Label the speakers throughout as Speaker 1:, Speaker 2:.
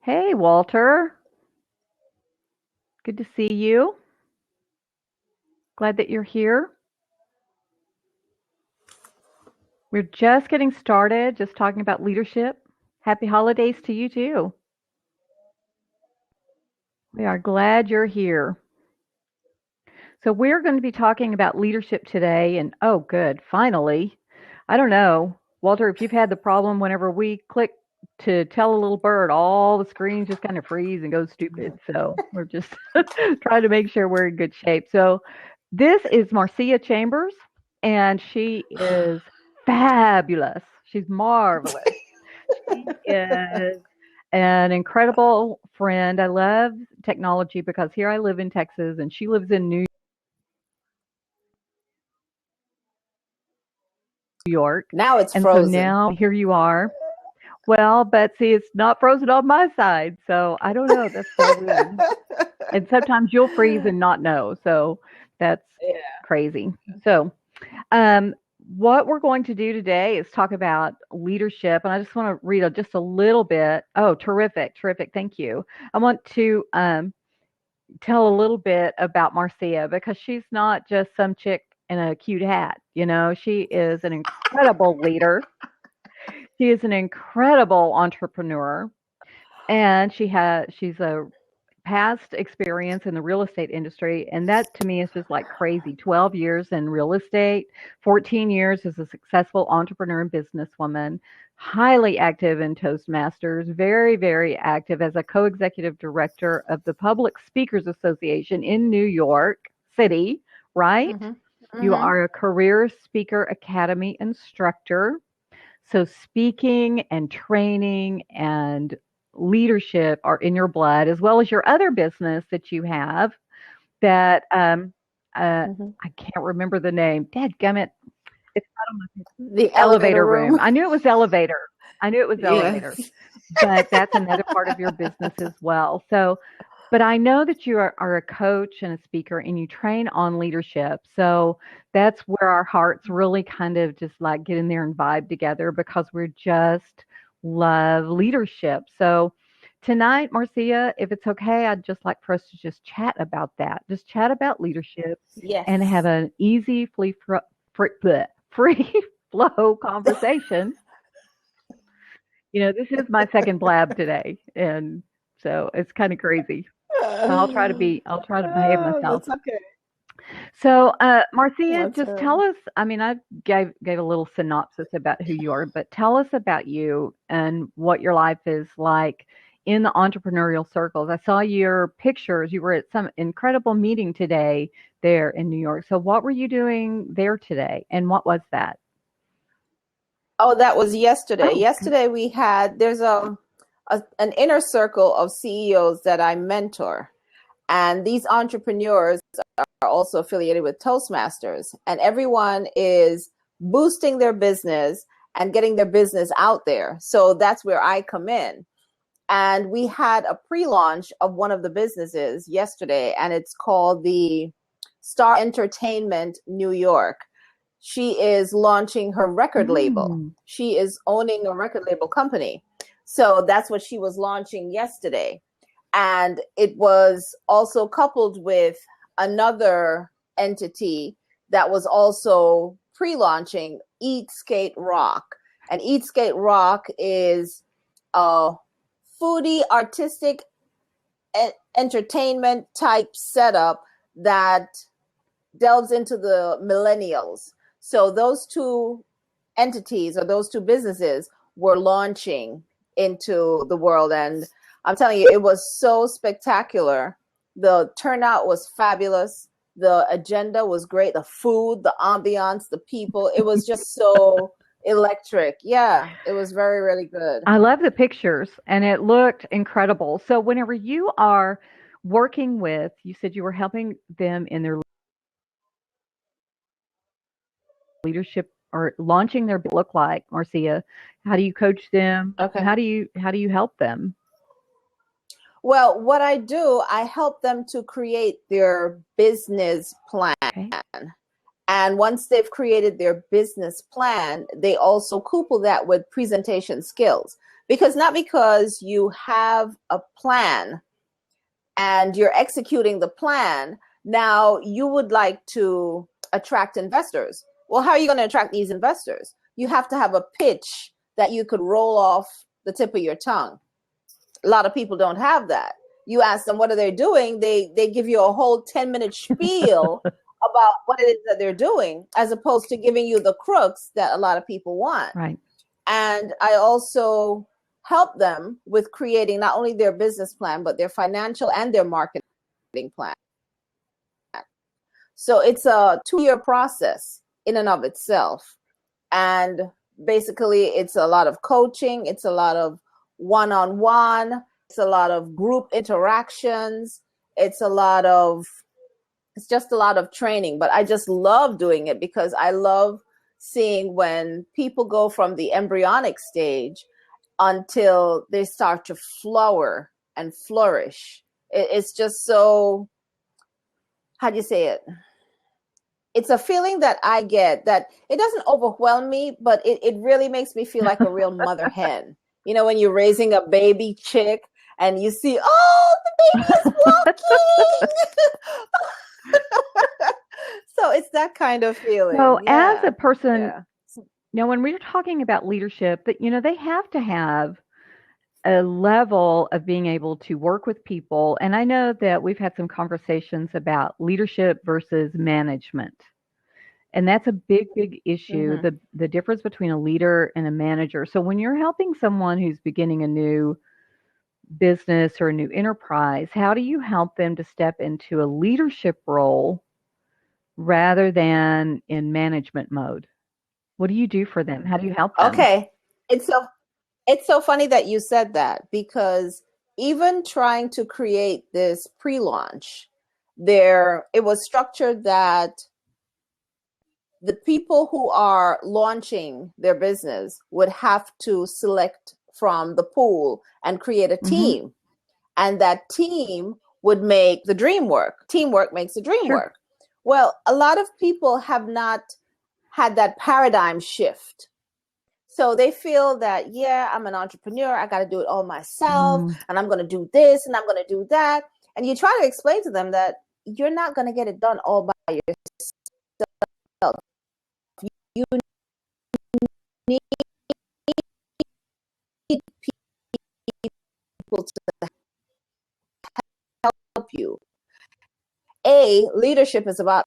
Speaker 1: Hey, Walter. Good to see you. Glad that you're here. We're just getting started, just talking about leadership. Happy holidays to you, too. We are glad you're here. So, we're going to be talking about leadership today. And oh, good. Finally. I don't know, Walter, if you've had the problem whenever we click to tell a little bird, all the screens just kind of freeze and go stupid. So, we're just trying to make sure we're in good shape. So, this is Marcia Chambers, and she is fabulous. She's marvelous. She is an incredible friend. I love technology because here I live in Texas and she lives in New York.
Speaker 2: Now it's
Speaker 1: And so
Speaker 2: frozen.
Speaker 1: now here you are. Well, but see, it's not frozen on my side. So I don't know. That's so weird. And sometimes you'll freeze and not know. So that's
Speaker 2: Yeah.
Speaker 1: crazy. So, um, what we're going to do today is talk about leadership. And I just want to read just a little bit. Oh, terrific. Terrific. Thank you. I want to tell a little bit about Marcia because she's not just some chick in a cute hat. You know, she is an incredible leader. She is an incredible entrepreneur, and she's a past experience in the real estate industry, and that to me is just like crazy. 12 years in real estate, 14 years as a successful entrepreneur and businesswoman, highly active in Toastmasters, very, very active as a co-executive director of the Public Speakers Association in New York City, right? You are a career speaker academy instructor. So speaking and training and leadership are in your blood, as well as your other business that you have that I can't remember the name. Dadgummit. It's not on my
Speaker 2: The
Speaker 1: elevator room. I knew it was elevator. I knew it was elevator.
Speaker 2: Yes.
Speaker 1: But that's another part of your business as well. So, but I know that you are a coach and a speaker and you train on leadership. So that's where our hearts really kind of just like get in there and vibe together because we're just love leadership. So tonight, Marcia, if it's okay, I'd just like for us to just chat about that. Just chat about leadership and have
Speaker 2: Yes.
Speaker 1: an easy, free flow conversation. You know, this is my second blab today, and so it's kind of crazy. So I'll try to behave myself.
Speaker 2: That's okay.
Speaker 1: So, Marcia,
Speaker 2: That's
Speaker 1: just
Speaker 2: all
Speaker 1: tell
Speaker 2: right.
Speaker 1: us. I mean, I gave a little synopsis about who you are, but tell us about you and what your life is like in the entrepreneurial circles. I saw your pictures. You were at some incredible meeting today there in New York. So, what were you doing there today, and what was that?
Speaker 2: Oh, that was yesterday.
Speaker 1: Oh,
Speaker 2: Yesterday there's an inner circle of CEOs that I mentor. And these entrepreneurs are also affiliated with Toastmasters. And everyone is boosting their business and getting their business out there. So that's where I come in. And we had a pre-launch of one of the businesses yesterday, and it's called the Star Entertainment New York. She is launching her record label.
Speaker 1: mm,
Speaker 2: She is owning a record label company. So that's what she was launching yesterday. And it was also coupled with another entity that was also pre-launching Eat Skate Rock. And Eat Skate Rock is a foodie, artistic entertainment type setup that delves into the millennials. So those two entities or those two businesses were launching into the world. And I'm telling you, it was so spectacular. The turnout was fabulous. The agenda was great. The food, the ambiance, the people, it was just so electric. Yeah, it was very, really good.
Speaker 1: I love the pictures, and it looked incredible. So, whenever you are working with, you said you were helping them in their leadership or launching their look like, Marcia. How do you coach them?
Speaker 2: Okay.
Speaker 1: How do you help them?
Speaker 2: Well, what I do, I help them to create their business plan.
Speaker 1: Okay.
Speaker 2: And once they've created their business plan, they also couple that with presentation skills not because you have a plan and you're executing the plan. Now you would like to attract investors. Well, how are you going to attract these investors? You have to have a pitch that you could roll off the tip of your tongue. A lot of people don't have that. You ask them what are they doing, they give you a whole 10-minute spiel about what it is that they're doing, as opposed to giving you the crooks that a lot of people want.
Speaker 1: Right.
Speaker 2: And I also help them with creating not only their business plan, but their financial and their marketing plan. So it's a 2-year process in and of itself. And basically, it's a lot of coaching. It's a lot of one-on-one. It's a lot of group interactions. It's just a lot of training. But I just love doing it because I love seeing when people go from the embryonic stage until they start to flower and flourish. It's just so, how do you say it? It's a feeling that I get that it doesn't overwhelm me, but it really makes me feel like a real mother hen. You know, when you're raising a baby chick and you see, oh, the baby is walking. So it's that kind of feeling.
Speaker 1: So as a person, when we're talking about leadership, that, they have to have a level of being able to work with people. And I know that we've had some conversations about leadership versus management. And that's a big, big issue, the difference between a leader and a manager. So when you're helping someone who's beginning a new business or a new enterprise, how do you help them to step into a leadership role rather than in management mode? What do you do for them? How do you help them?
Speaker 2: Okay. It's so funny that you said that, because even trying to create this pre-launch, it was structured that the people who are launching their business would have to select from the pool and create a team. And that team would make the dream work. Teamwork makes the dream work. Well, a lot of people have not had that paradigm shift. So they feel that, yeah, I'm an entrepreneur. I got to do it all myself. And I'm going to do this and I'm going to do that. And you try to explain to them that you're not going to get it done all by yourself. You need people to help you. Leadership is about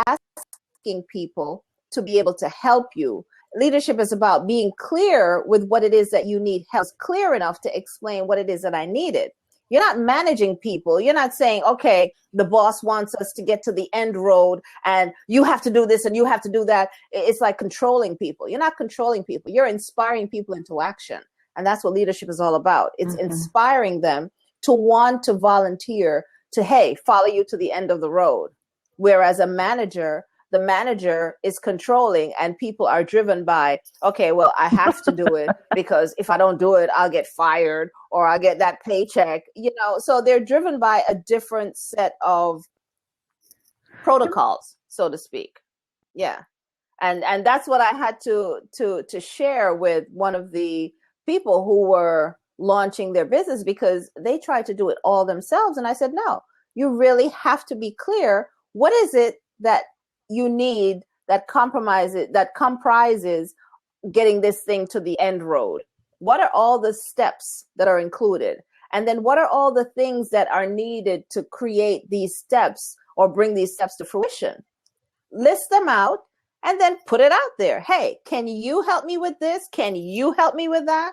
Speaker 2: asking people to be able to help you. Leadership is about being clear with what it is that you need help, clear enough to explain what it is that I needed. You're not managing people. You're not saying, okay, the boss wants us to get to the end road and you have to do this and you have to do that. It's like controlling people. You're not controlling people. You're inspiring people into action. And that's what leadership is all about. It's inspiring them to want to volunteer to, hey, follow you to the end of the road. Whereas a manager, the manager is controlling and people are driven by, okay, well, I have to do it because if I don't do it, I'll get fired or I'll get that paycheck, so they're driven by a different set of protocols, so to speak. Yeah. And that's what I had to share with one of the people who were launching their business, because they tried to do it all themselves. And I said, no, you really have to be clear. What is it that you need that comprises getting this thing to the end road? What are all the steps that are included? And then what are all the things that are needed to create these steps or bring these steps to fruition? List them out and then put it out there. Hey, can you help me with this? Can you help me with that?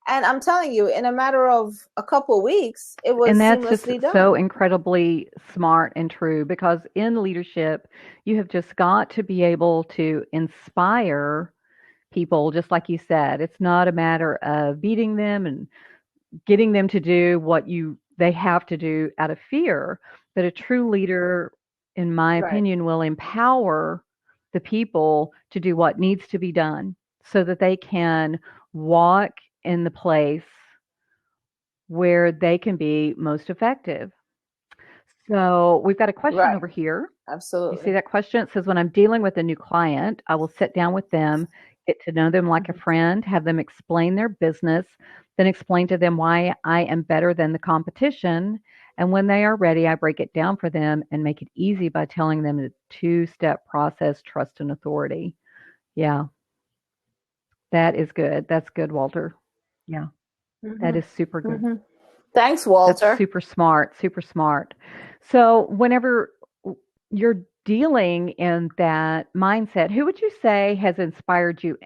Speaker 2: And I'm telling you, in a matter of a couple of weeks, it was seamlessly done.
Speaker 1: So incredibly smart and true, because in leadership, you have just got to be able to inspire people, just like you said. It's not a matter of beating them and getting them to do what they have to do out of fear. But a true leader, in my opinion, will empower the people to do what needs to be done so that they can walk in the place where they can be most effective. So we've got a question over here.
Speaker 2: Absolutely.
Speaker 1: You see that question? It says, when I'm dealing with a new client, I will sit down with them, get to know them like a friend, have them explain their business, then explain to them why I am better than the competition. And when they are ready, I break it down for them and make it easy by telling them the two-step process, trust and authority. Yeah, that is good. That's good, Walter. Yeah, that
Speaker 2: Mm-hmm.
Speaker 1: is super good.
Speaker 2: Mm-hmm. Thanks,
Speaker 1: That's
Speaker 2: Walter.
Speaker 1: super smart, super smart. So, whenever you're dealing in that mindset, who would you say has inspired you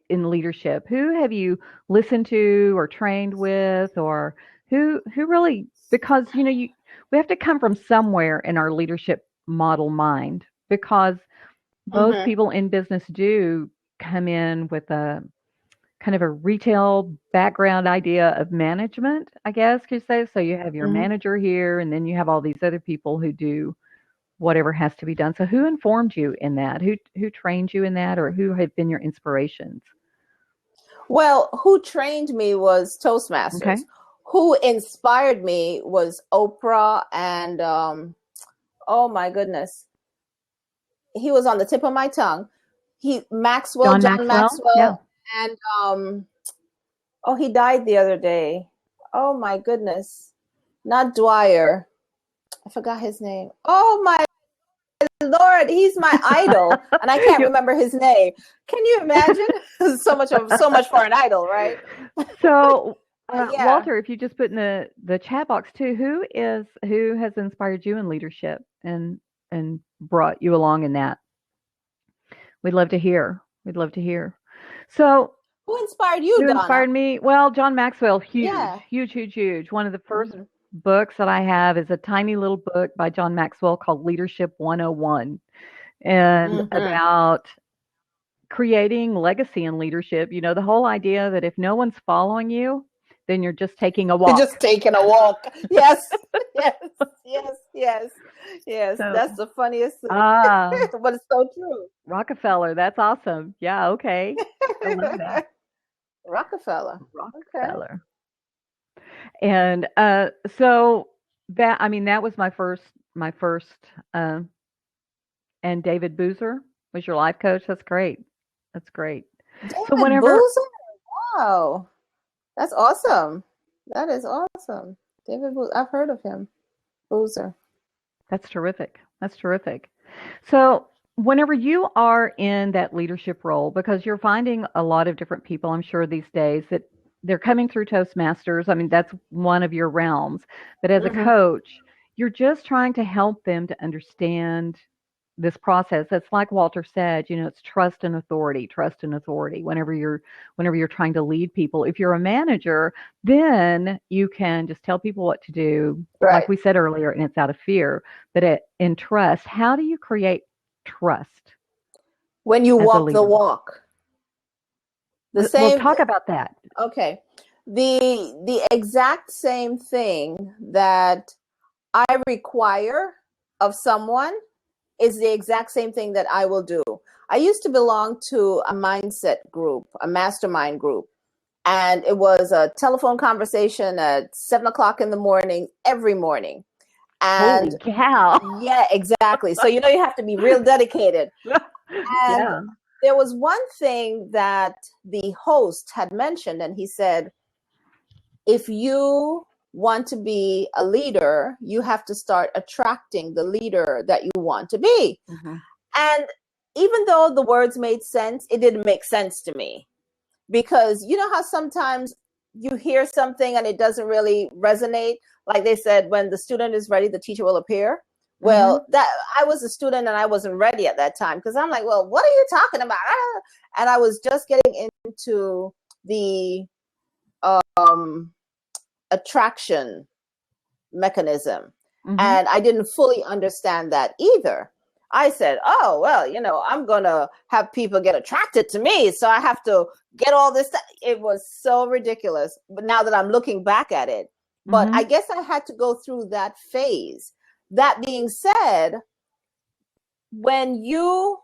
Speaker 1: in leadership? Who have you listened to or trained with, or who really? Because we have to come from somewhere in our leadership model mind, because most
Speaker 2: Mm-hmm.
Speaker 1: people in business do come in with a kind of a retail background idea of management, I guess could say. So you have your
Speaker 2: Mm-hmm.
Speaker 1: manager here, and then you have all these other people who do whatever has to be done. So who informed you in that? Who trained you in that, or who have been your inspirations?
Speaker 2: Well, who trained me was
Speaker 1: Okay.
Speaker 2: Toastmasters. Who inspired me was Oprah and oh my goodness, he was on the tip of my tongue.
Speaker 1: John
Speaker 2: John
Speaker 1: Maxwell? Yeah.
Speaker 2: Maxwell, and oh, he died the other day. Oh my goodness, not Dwyer. I forgot his name. Oh my Lord, he's my idol, and I can't
Speaker 1: You-
Speaker 2: remember his name. Can you imagine? So much for an idol, right?
Speaker 1: so
Speaker 2: Yeah.
Speaker 1: Walter, if you just put in the chat box too, who has inspired you in leadership and brought you along in that? We'd love to hear. We'd love to hear. So,
Speaker 2: Who inspired you,
Speaker 1: who
Speaker 2: Donna?
Speaker 1: inspired me? Well, John Maxwell, huge,
Speaker 2: Yeah.
Speaker 1: huge, huge, huge. One of the first
Speaker 2: Mm-hmm.
Speaker 1: books that I have is a tiny little book by John Maxwell called Leadership 101, and
Speaker 2: Mm-hmm.
Speaker 1: about creating legacy in leadership. The whole idea that if no one's following you, then you're just taking a
Speaker 2: You're
Speaker 1: walk.
Speaker 2: just taking a walk. Yes, yes, yes, yes, yes.
Speaker 1: So,
Speaker 2: That's the funniest thing,
Speaker 1: ah,
Speaker 2: but it's so true.
Speaker 1: Rockefeller, that's awesome. Yeah, okay. I love that.
Speaker 2: Rockefeller. Okay.
Speaker 1: Rockefeller. And so that I mean that was my first uh, and David Boozer was your life coach. That's great. That's great. So
Speaker 2: David
Speaker 1: whenever
Speaker 2: Boozer? Wow. That's awesome. That is awesome. David Boozer. I've heard of him. Boozer.
Speaker 1: That's terrific. That's terrific. So whenever you are in that leadership role, because you're finding a lot of different people, I'm sure these days that they're coming through Toastmasters. I mean, that's one of your realms. But as a
Speaker 2: Mm-hmm.
Speaker 1: coach, you're just trying to help them to understand this process. That's like Walter said, it's trust and authority, trust and authority. Whenever you're trying to lead people, if you're a manager, then you can just tell people what to do, like
Speaker 2: Right.
Speaker 1: we said earlier, and it's out of fear. But in trust, how do you create trust
Speaker 2: When you
Speaker 1: as a
Speaker 2: walk the
Speaker 1: leader?
Speaker 2: walk. The
Speaker 1: We'll
Speaker 2: same.
Speaker 1: talk about that.
Speaker 2: Okay. The exact same thing that I require of someone is the exact same thing that I will do. I used to belong to a mindset group, a mastermind group, and it was a telephone conversation at 7 o'clock in the morning, every morning. And
Speaker 1: Holy cow.
Speaker 2: yeah, exactly. So, you have to be real dedicated. And
Speaker 1: Yeah.
Speaker 2: there was one thing that the host had mentioned, and he said, if you want to be a leader, you have to start attracting the leader that you want to be.
Speaker 1: Mm-hmm.
Speaker 2: And even though the words made sense, it didn't make sense to me, because you know how sometimes you hear something and it doesn't really resonate. Like they said, when the student is ready, the teacher will appear.
Speaker 1: Mm-hmm.
Speaker 2: Well, that I was a student and I wasn't ready at that time, because I'm like, well, what are you talking about? And I was just getting into the um, attraction mechanism.
Speaker 1: Mm-hmm.
Speaker 2: And I didn't fully understand that either. I said, oh, well, I'm going to have people get attracted to me, so I have to get all this stuff. It was so ridiculous. But now that I'm looking back at it, but
Speaker 1: Mm-hmm.
Speaker 2: I guess I had to go through that phase. That being said, when you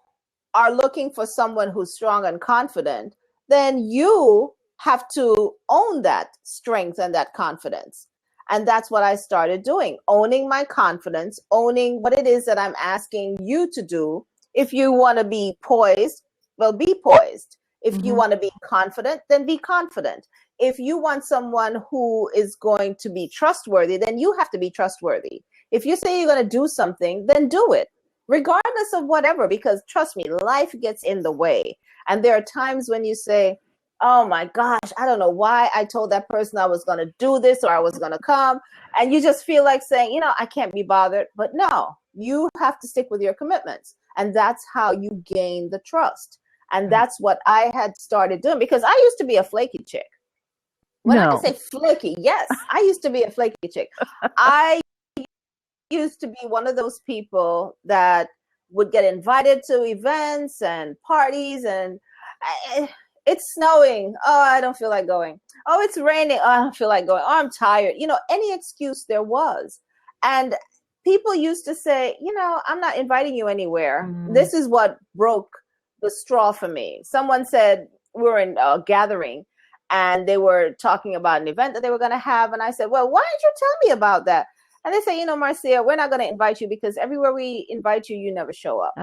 Speaker 2: are looking for someone who's strong and confident, then you have to own that strength and that confidence. And that's what I started doing, owning my confidence, owning what it is that I'm asking you to do. If you want to be poised, well, be poised. If you want to be confident, then be confident. If you want someone who is going to be trustworthy, then you have to be trustworthy. If you say you're going to do something, then do it, regardless of whatever, because trust me, life gets in the way. And there are times when you say, oh my gosh, I don't know why I told that person I was going to do this or I was going to come. And you just feel like saying, you know, I can't be bothered. But no, you have to stick with your commitments. And that's how you gain the trust. And that's what I had started doing, because I used to be a flaky chick. When I say flaky, yes, I used to be a flaky chick. I used to be one of those people that would get invited to events and parties, and it's snowing. Oh, I don't feel like going. Oh, it's raining. Oh, I don't feel like going. Oh, I'm tired. You know, any excuse there was. And people used to say, you know, I'm not inviting you anywhere. This is what broke the straw for me. Someone said, we were in a gathering and they were talking about an event that they were going to have. And I said, well, why didn't you tell me about that? And they say, you know, Marcia, we're not going to invite you because everywhere we invite you, you never show up.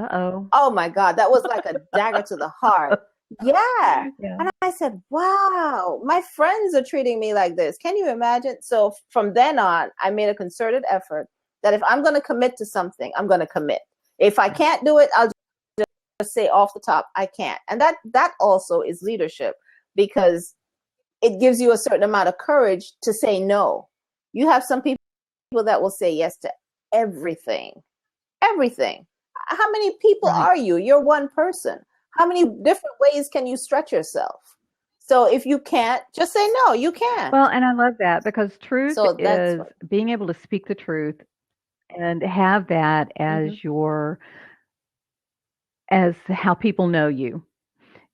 Speaker 2: Oh my God. That was like a dagger to the heart. Yeah. And I said, wow, my friends are treating me like this. Can you imagine? So from then on, I made a concerted effort that if I'm going to commit to something, I'm going to commit. If I can't do it, I'll just say off the top, I can't. And that also is leadership, because it gives you a certain amount of courage to say no. You have some people that will say yes to everything. Everything. How many people are you? You're one person. How many different ways can you stretch yourself? So if you can't, just say no, you can't.
Speaker 1: Well, and I love that, because truth is being able to speak the truth and have that as your, as how people know you,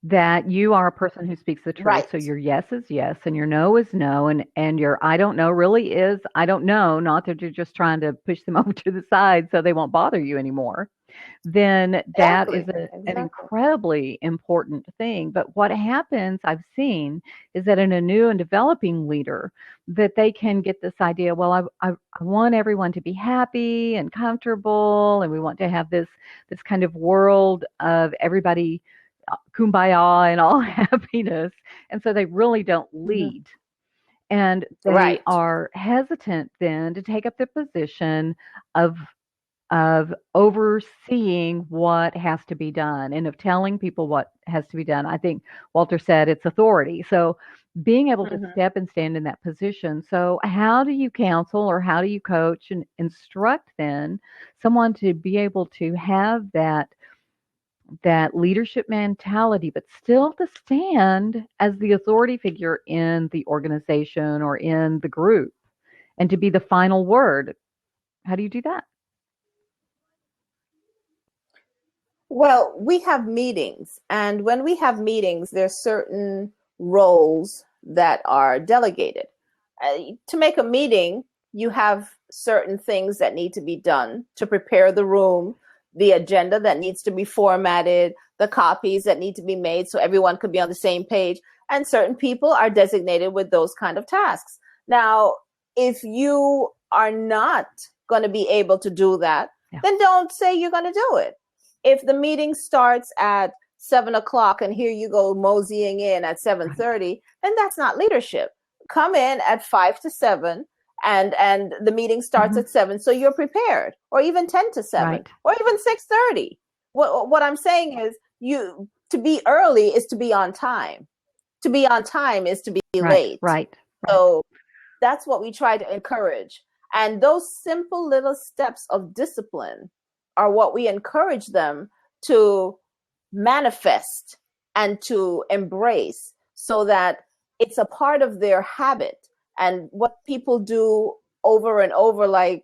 Speaker 1: that you are a person who speaks the truth.
Speaker 2: Right.
Speaker 1: So your yes is yes and your no is no, and your I don't know really is I don't know, not that you're just trying to push them over to the side so they won't bother you anymore. Then that is an incredibly important thing. But what happens, I've seen, is that in a new and developing leader, that they can get this idea, well, I want everyone to be happy and comfortable, and we want to have this kind of world of everybody kumbaya and all happiness. And so they really don't lead. And they are hesitant then to take up the position of overseeing what has to be done and of telling people what has to be done. I think Walter said it's authority. So being able to step and stand in that position. So how do you counsel or how do you coach and instruct then someone to be able to have that leadership mentality, but still to stand as the authority figure in the organization or in the group and to be the final word? How do you do that?
Speaker 2: Well, we have meetings, and when we have meetings, there's certain roles that are delegated. To make a meeting, you have certain things that need to be done to prepare the room, the agenda that needs to be formatted, the copies that need to be made so everyone could be on the same page, and certain people are designated with those kind of tasks. Now, if you are not going to be able to do that, then don't say you're going to do it. If the meeting starts at 7:00 and here you go moseying in at 7:30, then that's not leadership. Come in at 5 to 7 and the meeting starts at 7, so you're prepared, or even 10 to 7, or even 6:30. What I'm saying is, to be early is to be on time. To be on time is to be late.
Speaker 1: Right.
Speaker 2: So that's what we try to encourage. And those simple little steps of discipline are what we encourage them to manifest and to embrace, so that it's a part of their habit. And what people do over and over, like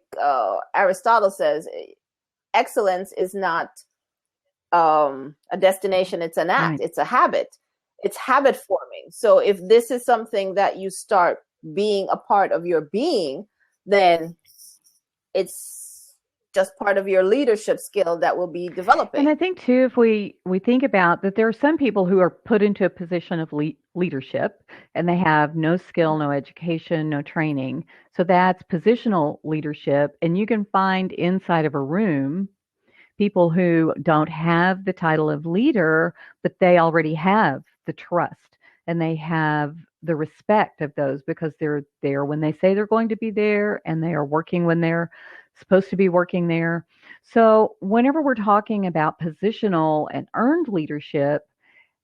Speaker 2: Aristotle says, excellence is not a destination, it's an act, it's a habit. It's habit forming. So if this is something that you start being a part of your being, then it's just part of your leadership skill that will be developing.
Speaker 1: And I think too, if we think about that, there are some people who are put into a position of leadership and they have no skill, no education, no training. So that's positional leadership. And you can find inside of a room people who don't have the title of leader, but they already have the trust, and they have the respect of those because they're there when they say they're going to be there, and they are working when they're supposed to be working there. So, whenever we're talking about positional and earned leadership,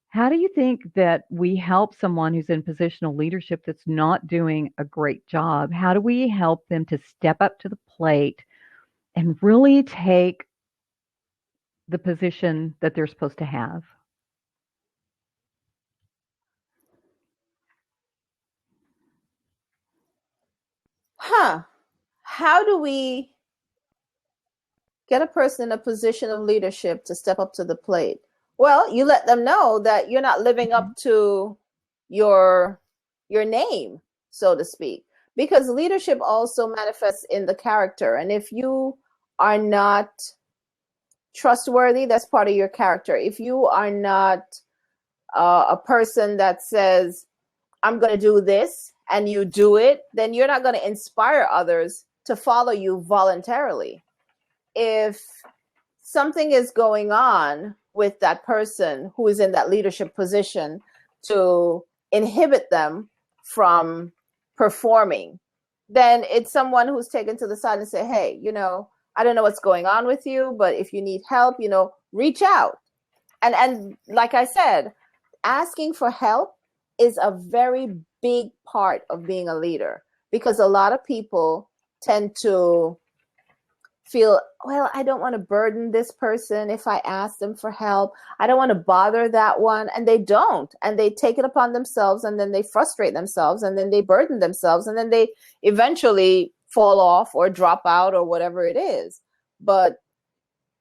Speaker 1: how do you think that we help someone who's in positional leadership that's not doing a great job? How do we help them to step up to the plate and really take the position that they're supposed to have?
Speaker 2: How do we get a person in a position of leadership to step up to the plate? Well, you let them know that you're not living up to your name, so to speak, because leadership also manifests in the character. And if you are not trustworthy, that's part of your character. If you are not a person that says, I'm going to do this, and you do it, then you're not going to inspire others to follow you voluntarily. If something is going on with that person who is in that leadership position to inhibit them from performing, then it's someone who's taken to the side and say, hey, I don't know what's going on with you, but if you need help, reach out. And like I said, asking for help is a very big part of being a leader, because a lot of people tend to feel, well, I don't want to burden this person if I ask them for help. I don't want to bother that one. And they don't. And they take it upon themselves, and then they frustrate themselves, and then they burden themselves, and then they eventually fall off or drop out or whatever it is. But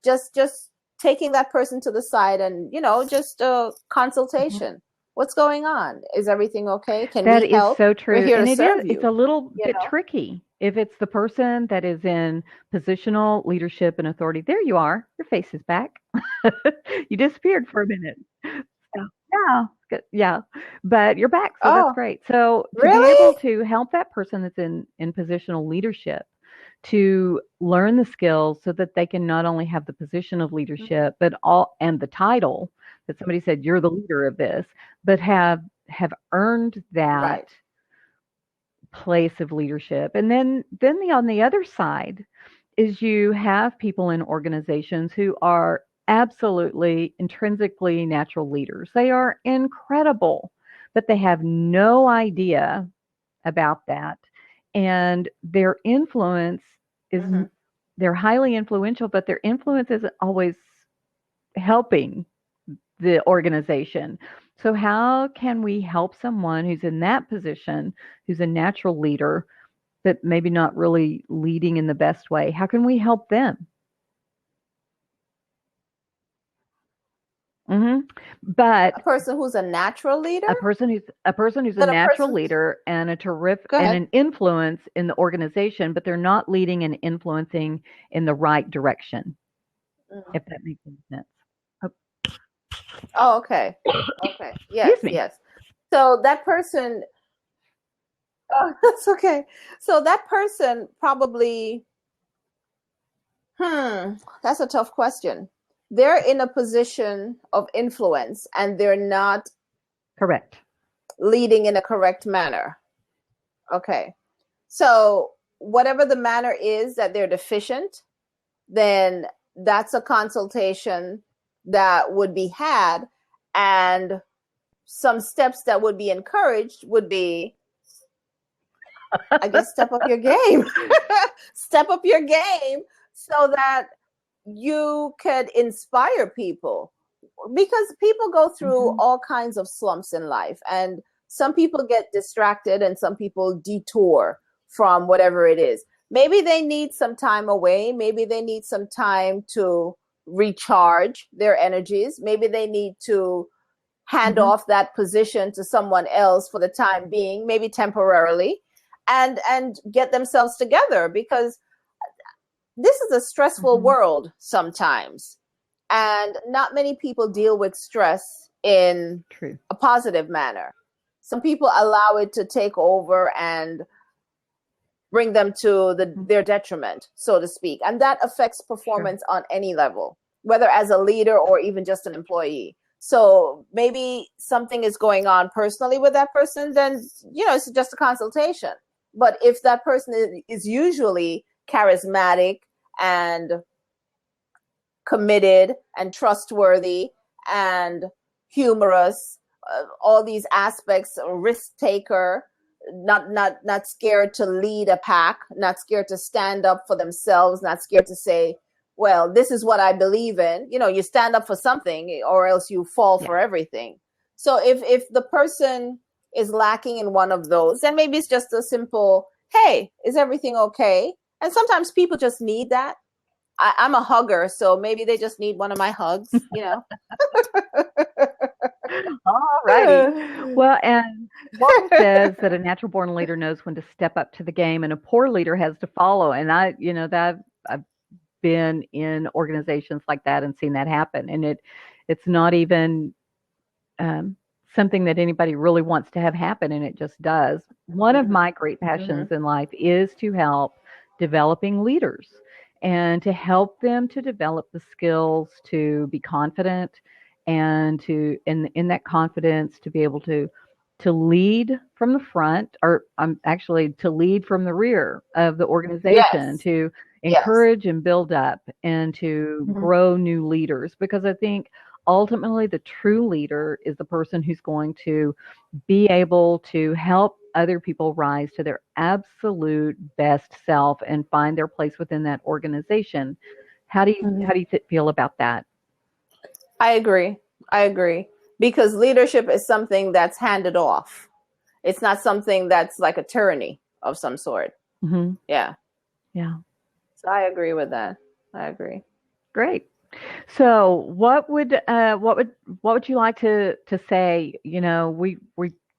Speaker 2: just taking that person to the side and, just a consultation. What's going on? Is everything okay? Can
Speaker 1: That
Speaker 2: we
Speaker 1: is
Speaker 2: help?
Speaker 1: so true.
Speaker 2: We're here
Speaker 1: And
Speaker 2: to
Speaker 1: it
Speaker 2: serve
Speaker 1: is,
Speaker 2: you.
Speaker 1: it's a little bit tricky. If it's the person that is in positional leadership and authority, there you are. Your face is back. You disappeared for a minute. So, yeah, good. Yeah, but you're back, so that's
Speaker 2: Oh,
Speaker 1: great. So to be able
Speaker 2: really?
Speaker 1: to help that person that's in positional leadership to learn the skills so that they can not only have the position of leadership, but all and the title that somebody said you're the leader of this, but have earned that
Speaker 2: Right.
Speaker 1: place of leadership. And then on the other side is you have people in organizations who are absolutely intrinsically natural leaders. They are incredible, but they have no idea about that. And their influence is
Speaker 2: Mm-hmm.
Speaker 1: they're highly influential, but their influence isn't always helping the organization. So, how can we help someone who's in that position, who's a natural leader, but maybe not really leading in the best way? How can we help them? hmm But
Speaker 2: A person who's a natural leader?
Speaker 1: a person who's a
Speaker 2: That a
Speaker 1: natural
Speaker 2: person,
Speaker 1: leader and a terrific
Speaker 2: go
Speaker 1: and
Speaker 2: ahead.
Speaker 1: an influence in the organization, but they're not leading and influencing in the right direction.
Speaker 2: Mm.
Speaker 1: If that makes any sense. Oh,
Speaker 2: Oh, okay. Okay.
Speaker 1: excuse
Speaker 2: Yes,
Speaker 1: me.
Speaker 2: yes. So that person, oh, that's okay. So that person probably, that's a tough question. They're in a position of influence and they're not
Speaker 1: Correct.
Speaker 2: leading in a correct manner. Okay. So whatever the manner is that they're deficient, then that's a consultation that would be had. And some steps that would be encouraged would be, I guess, step up your game. Step up your game so that you could inspire people, because people go through
Speaker 1: hmm
Speaker 2: all kinds of slumps in life, and some people get distracted and some people detour from whatever it is. Maybe they need some time away, maybe they need some time to recharge their energies, maybe they need to hand
Speaker 1: hmm
Speaker 2: off that position to someone else for the time being, maybe temporarily, and get themselves together, because this is a stressful
Speaker 1: hmm
Speaker 2: world sometimes, and not many people deal with stress in
Speaker 1: True.
Speaker 2: a positive manner. Some people allow it to take over and bring them to their detriment, so to speak, and that affects
Speaker 1: Sure.
Speaker 2: performance on any level, whether as a leader or even just an employee. So maybe something is going on personally with that person, then, it's just a consultation. But if that person is usually charismatic and committed and trustworthy and humorous, all these aspects, a risk taker, not scared to lead a pack, not scared to stand up for themselves, not scared to say, well, this is what I believe in. You stand up for something or else you fall for everything. So if the person is lacking in one of those, then maybe it's just a simple, hey, is everything okay? And sometimes people just need that. I'm a hugger, so maybe they just need one of my hugs,
Speaker 1: All righty. Well, and Walton says that a natural born leader knows when to step up to the game and a poor leader has to follow. And I've been in organizations like that and seen that happen. And it's not even something that anybody really wants to have happen, and it just does. One of my great passions in life is to help developing leaders and to help them to develop the skills to be confident and to in that confidence to be able to lead from the front, or actually to lead from the rear of the organization, to encourage and build up and to grow new leaders, because I think ultimately the true leader is the person who's going to be able to help other people rise to their absolute best self and find their place within that organization. How do you feel about that?
Speaker 2: I agree. Because leadership is something that's handed off. It's not something that's like a tyranny of some sort. Yeah. So I agree with that. I agree.
Speaker 1: Great. So what would you like to say? We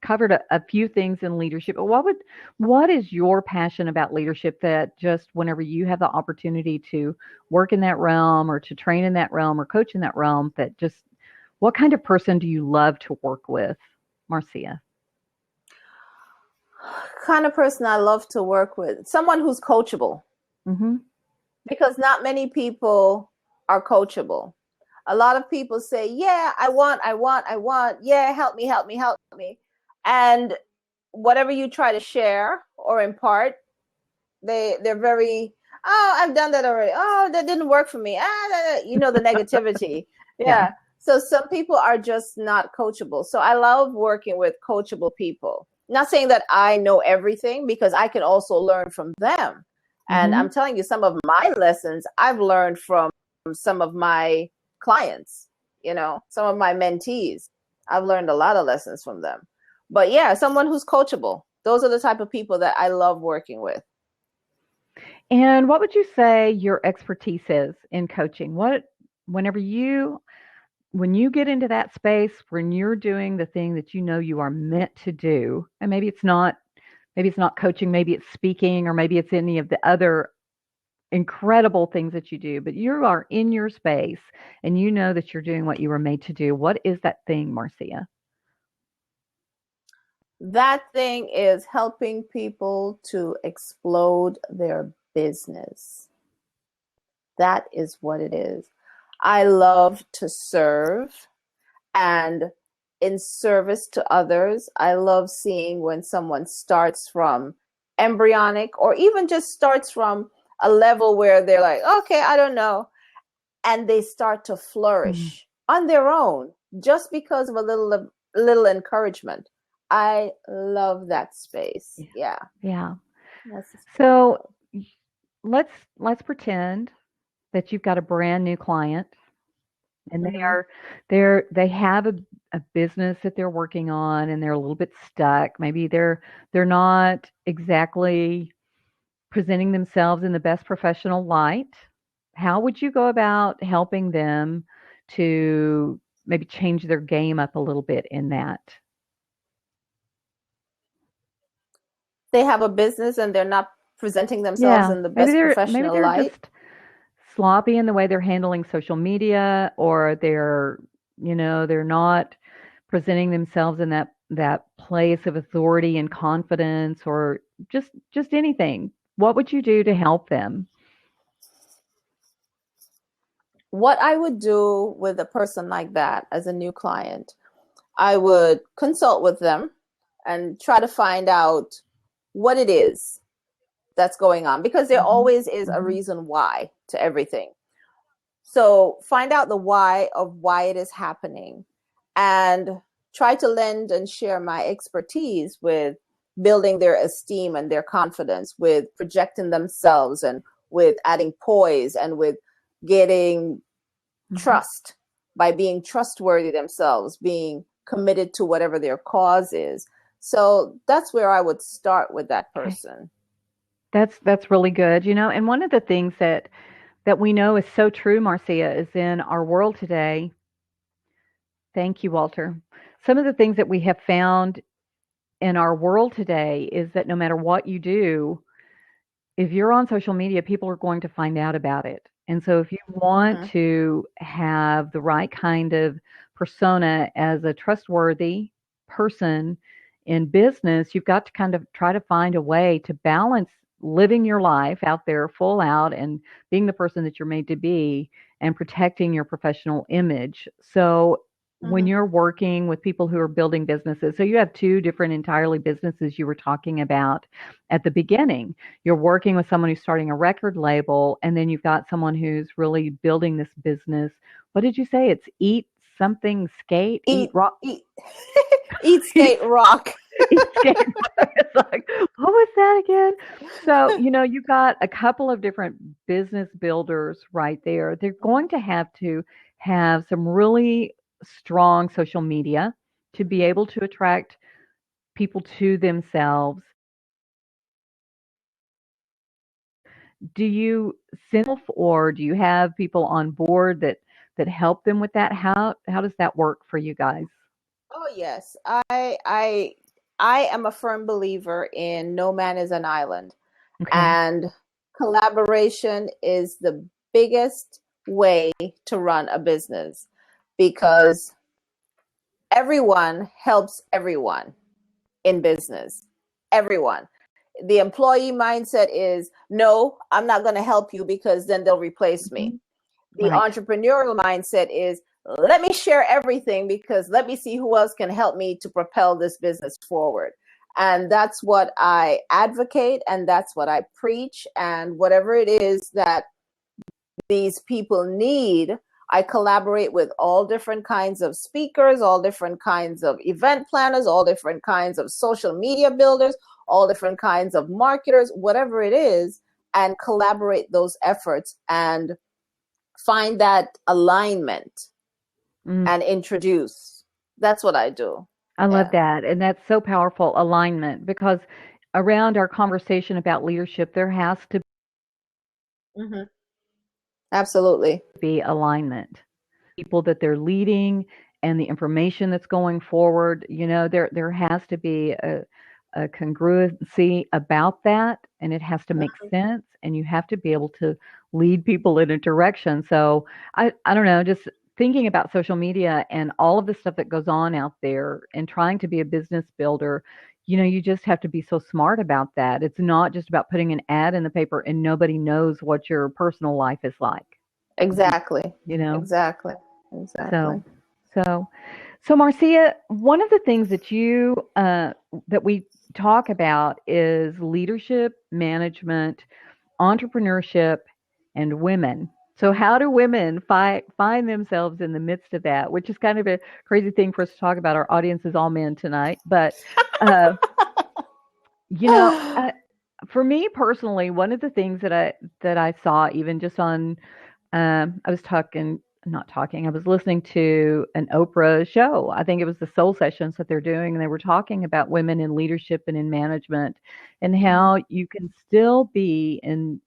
Speaker 1: covered a few things in leadership, but what is your passion about leadership that just whenever you have the opportunity to work in that realm or to train in that realm or coach in that realm, that just what kind of person do you love to work with, Marcia?
Speaker 2: Kind of person I love to work with, someone who's coachable. Because not many people are coachable. A lot of people say, yeah, I want, yeah, help me. And whatever you try to share or impart, they're very, oh, I've done that already. Oh, that didn't work for me. The negativity. Yeah. So some people are just not coachable. So I love working with coachable people. Not saying that I know everything, because I can also learn from them. And I'm telling you, some of my lessons I've learned from some of my clients, some of my mentees. I've learned a lot of lessons from them. But yeah, someone who's coachable. Those are the type of people that I love working with.
Speaker 1: And what would you say your expertise is in coaching? When you get into that space, when you're doing the thing that you are meant to do, and maybe it's not coaching, maybe it's speaking, or maybe it's any of the other incredible things that you do, but you are in your space and you know that you're doing what you were made to do. What is that thing, Marcia?
Speaker 2: That thing is helping people to explode their business. That is what it is. I love to serve, and in service to others, I love seeing when someone starts from embryonic or even just starts from a level where they're like, okay, I don't know. And they start to flourish on their own just because of a little encouragement. I love that space. Yeah.
Speaker 1: So let's pretend that you've got a brand new client, and they have a business that they're working on, and they're a little bit stuck. Maybe they're not exactly presenting themselves in the best professional light. How would you go about helping them to maybe change their game up a little bit in that?
Speaker 2: They have a business and they're not presenting themselves in the best professional light.
Speaker 1: Just sloppy in the way they're handling social media, or they're not presenting themselves in that place of authority and confidence, or just anything. What would you do to help them?
Speaker 2: what I would do with a person like that as a new client, I would consult with them and try to find out what it is that's going on, because there always is a reason why to everything. So find out the why of why it is happening, and try to lend and share my expertise with building their esteem and their confidence, with projecting themselves, and with adding poise, and with getting trust by being trustworthy themselves, being committed to whatever their cause is. So that's where I would start with that person.
Speaker 1: That's really good. And one of the things that we know is so true, Marcia, is in our world today. Thank you, Walter. Some of the things that we have found in our world today is that no matter what you do, if you're on social media, people are going to find out about it. And so if you want to have the right kind of persona as a trustworthy person in business, you've got to kind of try to find a way to balance living your life out there full out and being the person that you're made to be and protecting your professional image. So when you're working with people who are building businesses, so you have two different entirely businesses you were talking about at the beginning. You're working with someone who's starting a record label, and then you've got someone who's really building this business. What did you say? It's eat something, skate, eat rock.
Speaker 2: Eat, skate, rock.
Speaker 1: Eat, skate, rock. It's like, what was that again? So, you've got a couple of different business builders right there. They're going to have some really strong social media to be able to attract people to themselves. Do you send or do you have people on board that help them with that? How does that work for you guys?
Speaker 2: Oh yes, I am a firm believer in no man is an island, and collaboration is the biggest way to run a business, because everyone helps everyone in business. Everyone. The employee mindset is, no, I'm not going to help you because then they'll replace me. The entrepreneurial mindset is, let me share everything because let me see who else can help me to propel this business forward. And that's what I advocate, and that's what I preach. And whatever it is that these people need, I collaborate with all different kinds of speakers, all different kinds of event planners, all different kinds of social media builders, all different kinds of marketers, whatever it is, and collaborate those efforts and find that alignment and introduce. That's what I do.
Speaker 1: I love that. And that's so powerful, alignment, because around our conversation about leadership, there has to
Speaker 2: Absolutely
Speaker 1: be alignment. People that they're leading and the information that's going forward, there has to be a congruency about that, and it has to make sense, and you have to be able to lead people in a direction. So I don't know, just thinking about social media and all of the stuff that goes on out there and trying to be a business builder, you just have to be so smart about that. It's not just about putting an ad in the paper and nobody knows what your personal life is like.
Speaker 2: Exactly.
Speaker 1: Exactly. So Marcia, one of the things that that we talk about is leadership, management, entrepreneurship, and women. So how do women find themselves in the midst of that, which is kind of a crazy thing for us to talk about. Our audience is all men tonight. But, for me personally, one of the things that I saw even just on, I was listening to an Oprah show. I think it was the Soul Sessions that they're doing, and they were talking about women in leadership and in management and how you can still be in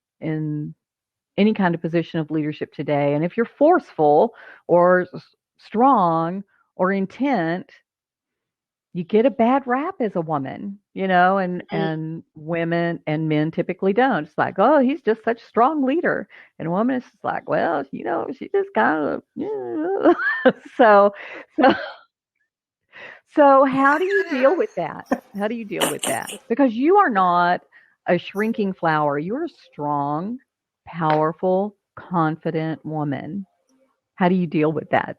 Speaker 1: any kind of position of leadership today. And if you're forceful or strong or intent, you get a bad rap as a woman, and women and men typically don't. It's like, oh, he's just such a strong leader. And a woman is just like, well, she just kind of, so how do you deal with that? How do you deal with that? Because you are not a shrinking flower. You're a strong, powerful, confident woman. How do you deal with that?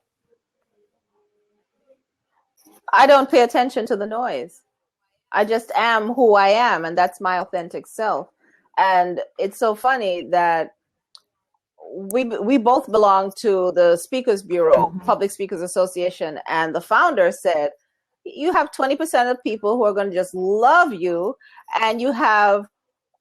Speaker 2: I don't pay attention to the noise. I just am who I am, and that's my authentic self. And it's so funny that we both belong to the Speakers Bureau,
Speaker 1: Mm-hmm.
Speaker 2: Public Speakers Association, and the founder said, you have 20% of people who are going to just love you, and you have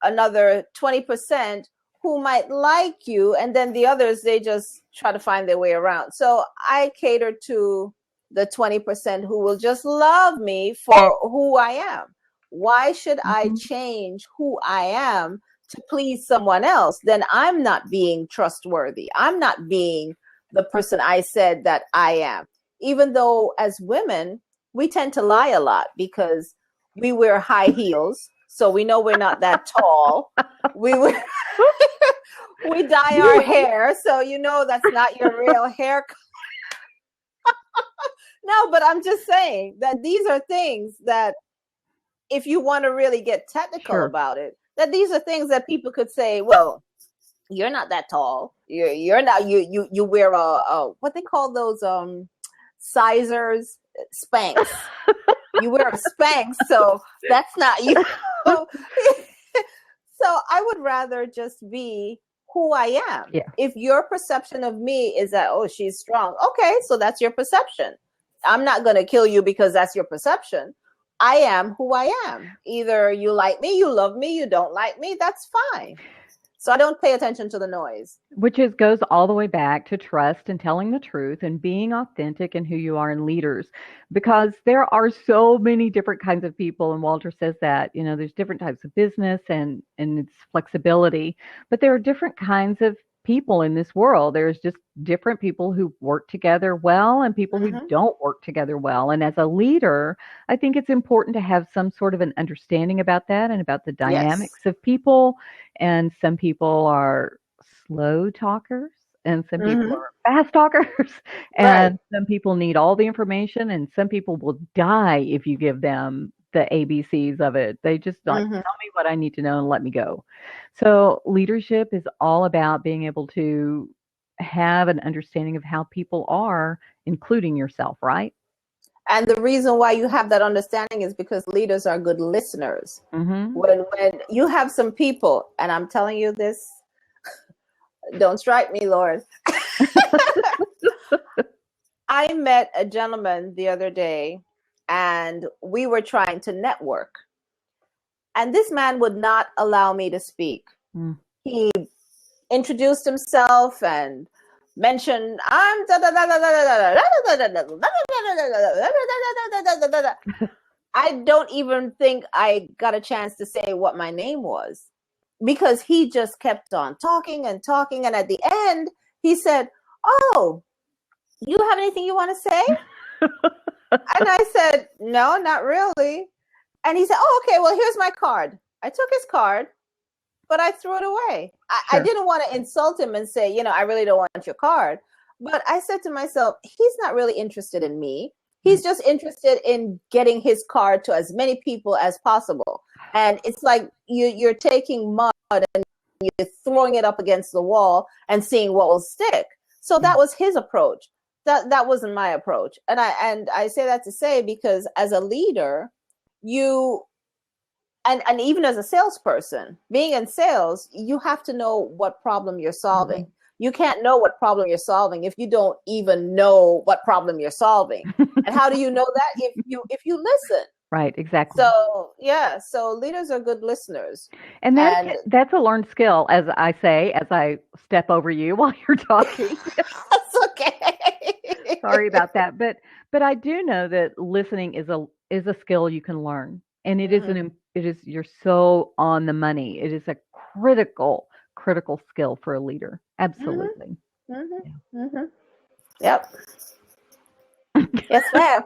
Speaker 2: another 20% who might like you, and then the others, they just try to find their way around. So I cater to the 20% who will just love me for who I am. Why should I
Speaker 1: Mm-hmm.
Speaker 2: change who I am to please someone else? Then I'm not being trustworthy. I'm not being the person I said that I am. Even though as women, we tend to lie a lot because we wear high heels, so we know we're not that tall. We wear we dye our hair, so you know that's not your real hair. No, but I'm just saying that these are things that, if you want to really get technical
Speaker 1: Sure.
Speaker 2: about it, that these are things that people could say, well, you're not that tall. You're not, you wear a what they call those sizers, Spanx. You wear a Spanx, so that's not you. So I would rather just be who I am.
Speaker 1: Yeah.
Speaker 2: If your perception of me is that, oh, she's strong, okay, so that's your perception. I'm not going to kill you because that's your perception. I am who I am. Either you like me, you love me, you don't like me, that's fine. So I don't pay attention to the noise.
Speaker 1: Which goes all the way back to trust and telling the truth and being authentic in who you are in leaders, because there are so many different kinds of people. And Walter says that, there's different types of business and it's flexibility, but there are different kinds of people in this world. There's just different people who work together well and people who
Speaker 2: Mm-hmm.
Speaker 1: don't work together well. And as a leader, I think it's important to have some sort of an understanding about that and about the
Speaker 2: Yes.
Speaker 1: dynamics of people. And some people are slow talkers and some people
Speaker 2: Mm-hmm.
Speaker 1: are fast talkers
Speaker 2: Right.
Speaker 1: and some people need all the information and some people will die if you give them the ABCs of it. They just like
Speaker 2: Mm-hmm.
Speaker 1: tell me what I need to know and let me go. So leadership is all about being able to have an understanding of how people are, including yourself, right?
Speaker 2: And the reason why you have that understanding is because leaders are good listeners.
Speaker 1: Mm-hmm.
Speaker 2: When you have some people, and I'm telling you this, don't strike me, Lord. I met a gentleman the other day, and we were trying to network. And this man would not allow me to speak.
Speaker 1: Mm.
Speaker 2: He introduced himself and mentioned, I'm da da da da da da da da da da. I don't even think I got a chance to say what my name was, because he just kept on talking and talking. And at the end, he said, oh, you have anything you want to say? And I said, no, not really. And he said, oh, okay, well, here's my card. I took his card, but I threw it away. I
Speaker 1: Sure.
Speaker 2: didn't want to insult him and say, I really don't want your card. But I said to myself, he's not really interested in me. He's just interested in getting his card to as many people as possible. And it's like you're taking mud and you're throwing it up against the wall and seeing what will stick. So
Speaker 1: Yeah.
Speaker 2: that was his approach. That wasn't my approach. And I say that to say, because as a leader, you and even as a salesperson, being in sales, you have to know what problem you're solving.
Speaker 1: Mhm.
Speaker 2: You can't know what problem you're solving if you don't even know what problem you're solving. And how do you know that? If you listen.
Speaker 1: Right, exactly.
Speaker 2: So yeah, so leaders are good listeners.
Speaker 1: And
Speaker 2: And
Speaker 1: that's a learned skill, as I say, as I step over you while you're talking.
Speaker 2: that's okay.
Speaker 1: Sorry about that, but I do know that listening is a skill you can learn, and
Speaker 2: Mm-hmm.
Speaker 1: it is you're so on the money. It is a critical skill for a leader.
Speaker 2: Mm-hmm.
Speaker 1: Absolutely. Yeah.
Speaker 2: Mm-hmm. Mm-hmm. Yep. Yes, ma'am.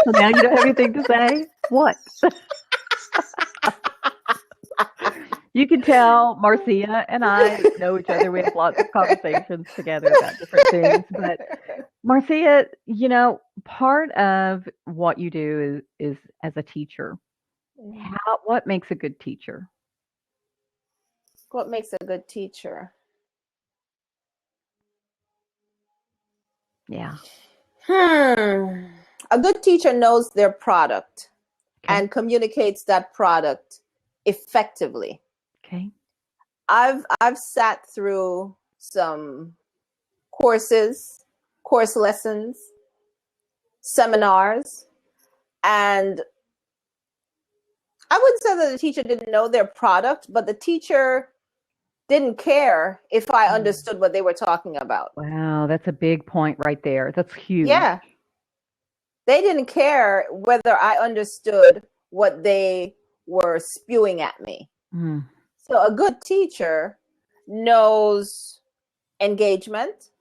Speaker 1: So now you don't have anything to say? What? You can tell Marcia and I know each other. We have lots of conversations together about different things. But Marcia, part of what you do is as a teacher. What makes a good teacher?
Speaker 2: What makes a good teacher?
Speaker 1: Yeah.
Speaker 2: A good teacher knows their product
Speaker 1: Okay.
Speaker 2: and communicates that product effectively.
Speaker 1: Okay.
Speaker 2: I've sat through some course lessons, seminars, and I wouldn't say that the teacher didn't know their product, but the teacher didn't care if I understood what they were talking about.
Speaker 1: Wow, that's a big point right there. That's huge.
Speaker 2: Yeah. They didn't care whether I understood what they were spewing at me.
Speaker 1: Mm.
Speaker 2: So a good teacher knows engagement.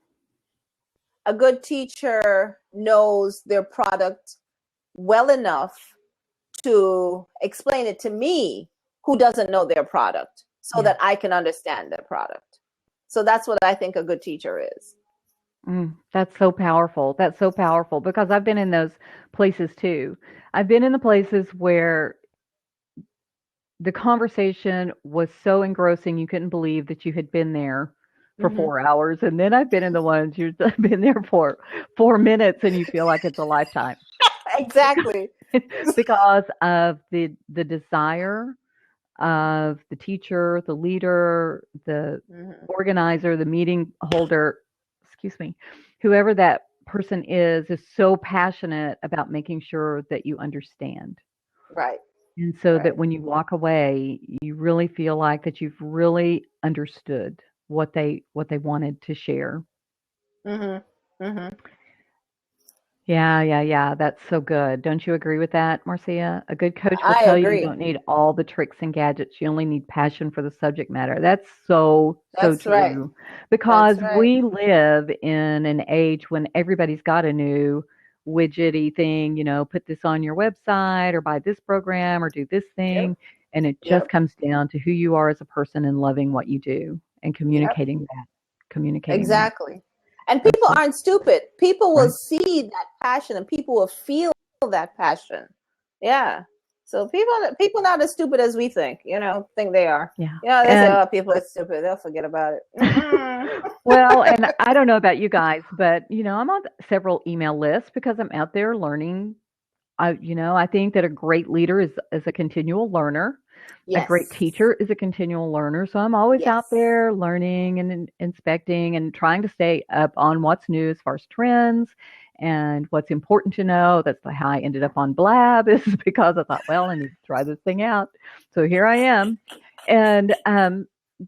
Speaker 2: A good teacher knows their product well enough to explain it to me, who doesn't know their product, so that I can understand their product. So that's what I think a good teacher is.
Speaker 1: That's so powerful. That's so powerful because I've been in those places too. I've been in the places where the conversation was so engrossing you couldn't believe that you had been there for 4 hours. And then I've been in the ones you've been there for 4 minutes and you feel like it's a lifetime.
Speaker 2: Exactly.
Speaker 1: Because of the desire of the teacher, the leader, the organizer, the meeting holder, excuse me, whoever that person is so passionate about making sure that you understand.
Speaker 2: Right.
Speaker 1: And so that when you walk away, you really feel like that you've really understood what they wanted to share. Yeah. That's so good. Don't you agree with that, Marcia? A good coach will
Speaker 2: I
Speaker 1: tell you
Speaker 2: agree.
Speaker 1: don't need all the tricks and gadgets. You only need passion for the subject matter. That's so
Speaker 2: That's right.
Speaker 1: true.
Speaker 2: That's
Speaker 1: Because
Speaker 2: right.
Speaker 1: we live in an age when everybody's got a new widgety thing, put this on your website or buy this program or do this
Speaker 2: Yep.
Speaker 1: thing. And it just
Speaker 2: Yep.
Speaker 1: comes down to who you are as a person and loving what you do and
Speaker 2: Yep.
Speaker 1: communicating that. Communicating that.
Speaker 2: Exactly. And
Speaker 1: That's
Speaker 2: people
Speaker 1: so
Speaker 2: aren't stupid. People will
Speaker 1: right.
Speaker 2: see that passion and people will feel that passion. Yeah. So people not as stupid as we think, think they are.
Speaker 1: Yeah.
Speaker 2: They say,
Speaker 1: And
Speaker 2: oh, people are stupid. They'll forget about it. Mm-mm.
Speaker 1: well, and I don't know about you guys, but I'm on several email lists because I'm out there learning. I think that a great leader is a continual learner. A great
Speaker 2: Yes.
Speaker 1: teacher is a continual learner. So I'm always out
Speaker 2: Yes.
Speaker 1: there learning and inspecting and trying to stay up on what's new as far as trends and what's important to know. That's how I ended up on Blab is because I thought, well, I need to try this thing out. So here I am. And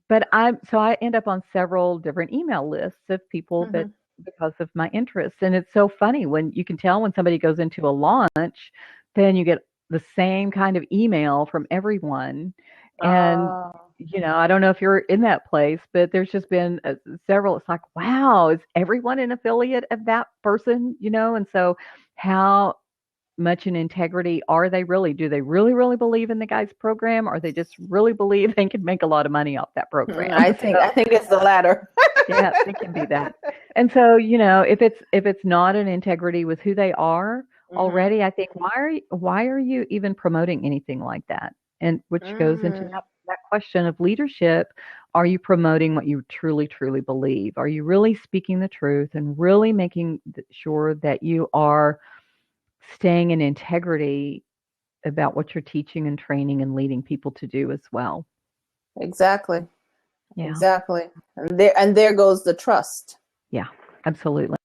Speaker 1: but I end up on several different email lists of people that because of my interests. And it's so funny when you can tell when somebody goes into a launch, then you get the same kind of email from everyone. And,
Speaker 2: Oh.
Speaker 1: I don't know if you're in that place, but there's just been several. It's like, wow, is everyone an affiliate of that person? And so how much in integrity are they really? Do they really, really believe in the guy's program, or they just really believe they can make a lot of money off that program?
Speaker 2: I think it's the latter.
Speaker 1: Yeah, it can be that. And so, if it's not an integrity with who they are already, I think why are you even promoting anything like that? And which goes into that question of leadership. Are you promoting what you truly, truly believe? Are you really speaking the truth and really making sure that you are staying in integrity about what you're teaching and training and leading people to do as well?
Speaker 2: Exactly.
Speaker 1: Yeah.
Speaker 2: Exactly. And there goes the trust.
Speaker 1: Yeah, absolutely.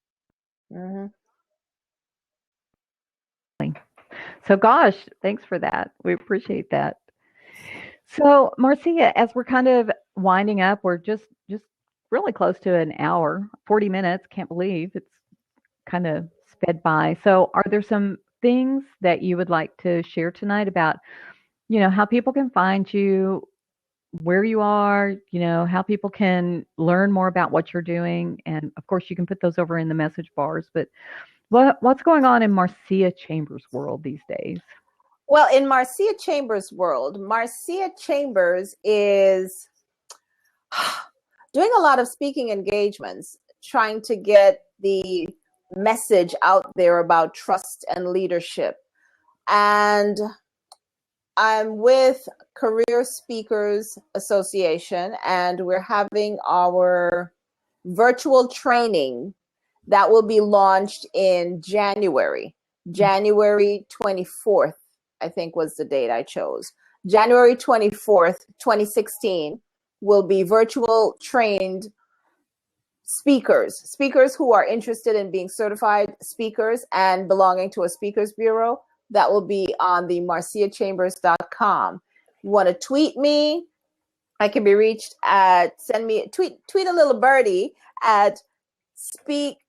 Speaker 1: So, gosh, thanks for that. We appreciate that. So, Marcia, as we're kind of winding up, we're just really close to an hour, 40 minutes. Can't believe it's kind of sped by. So, are there some things that you would like to share tonight about, how people can find you, where you are, how people can learn more about what you're doing? And of course, you can put those over in the message bars, but what's going on in Marcia Chambers' world these days?
Speaker 2: Well, in Marcia Chambers' world, Marcia Chambers is doing a lot of speaking engagements, trying to get the message out there about trust and leadership. And I'm with Career Speakers Association, and we're having our virtual training That will be launched in January. January 24th, I think was the date I chose. January 24th, 2016 will be virtual trained speakers who are interested in being certified speakers and belonging to a speakers bureau. That will be on the marciachambers.com. You want to tweet me? I can be reached at tweet a little birdie at speak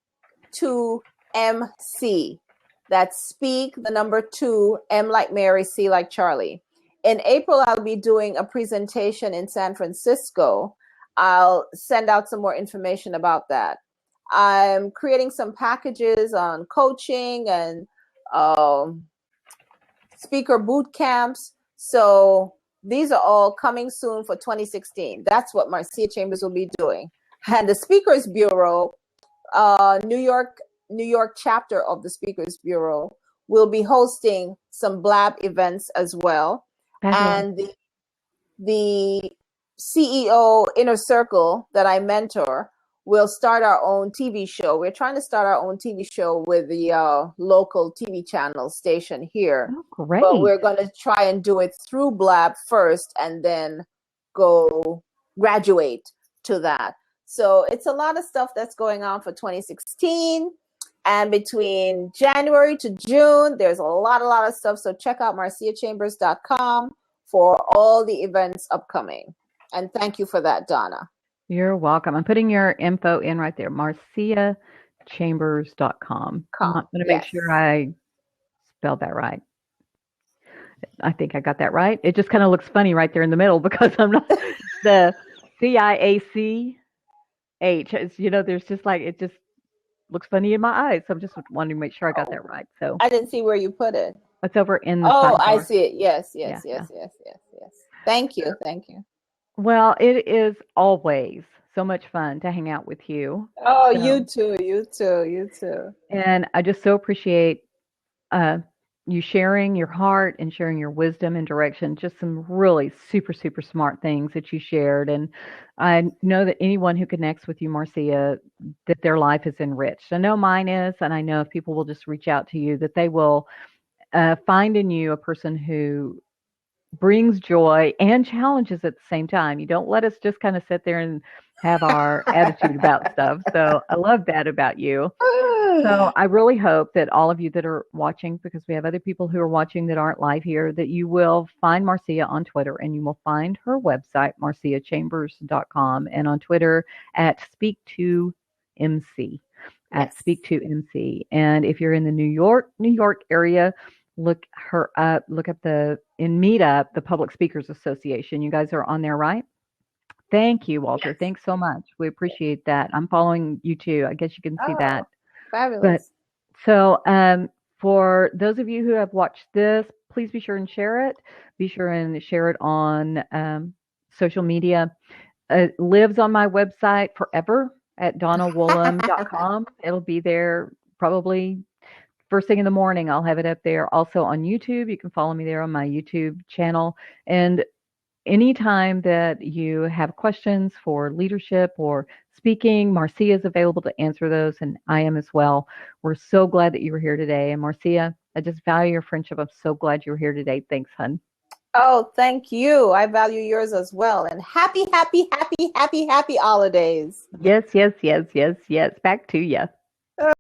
Speaker 2: to MC. That's speak the number 2, M like Mary, C like Charlie. In April, I'll be doing a presentation in San Francisco. I'll send out some more information about that. I'm creating some packages on coaching and speaker boot camps. So these are all coming soon for 2016. That's what Marcia Chambers will be doing. And the Speakers Bureau, New York chapter of the Speakers Bureau, will be hosting some Blab events as well. And the CEO Inner Circle that I mentor will start our own TV show. We're trying to start our own TV show with the local TV channel station here.
Speaker 1: Oh, great.
Speaker 2: But we're going to try and do it through Blab first and then go graduate to that. So it's a lot of stuff that's going on for 2016. And between January to June, there's a lot of stuff. So check out marciachambers.com for all the events upcoming. And thank you for that, Donna.
Speaker 1: You're welcome. I'm putting your info in right there, marciachambers.com. I'm going to make sure I spelled that right. I think I got that right. It just kind of looks funny right there in the middle because I'm not the CIACH. It's, there's just like, it just looks funny in my eyes. So I'm just wanting to make sure I got that right. So
Speaker 2: I didn't see where you put it.
Speaker 1: It's over in the
Speaker 2: sidebar.
Speaker 1: I
Speaker 2: see it. Yes. Thank you.
Speaker 1: Well, it is always so much fun to hang out with you.
Speaker 2: Oh, so, you too.
Speaker 1: And I just so appreciate you sharing your heart and sharing your wisdom and direction. Just some really super, super smart things that you shared. And I know that anyone who connects with you, Marcia, that their life is enriched. I know mine is, and I know if people will just reach out to you, that they will find in you a person who brings joy and challenges at the same time. You don't let us just kind of sit there and have our attitude about stuff. So I love that about you. So I really hope that all of you that are watching, because we have other people who are watching that aren't live here, that you will find Marcia on Twitter and you will find her website, marciachambers.com, and on Twitter at speak2mc, at speak2mc. And if you're in the New York area, look her up, look up in Meetup, the Public Speakers Association. You guys are on there, right? Thank you, Walter. Yes. Thanks so much. We appreciate that. I'm following you too. I guess you can see that.
Speaker 2: Fabulous.
Speaker 1: But so for those of you who have watched this, please be sure and share it. Be sure and share it on social media. It lives on my website forever at donnawoolam.com. It'll be there probably first thing in the morning. I'll have it up there. Also on YouTube. You can follow me there on my YouTube channel. And anytime that you have questions for leadership or speaking, Marcia is available to answer those, and I am as well. We're so glad that you were here today. And Marcia, I just value your friendship. I'm so glad you were here today. Thanks, hun.
Speaker 2: Oh, thank you. I value yours as well. And happy holidays.
Speaker 1: Yes. Back to you.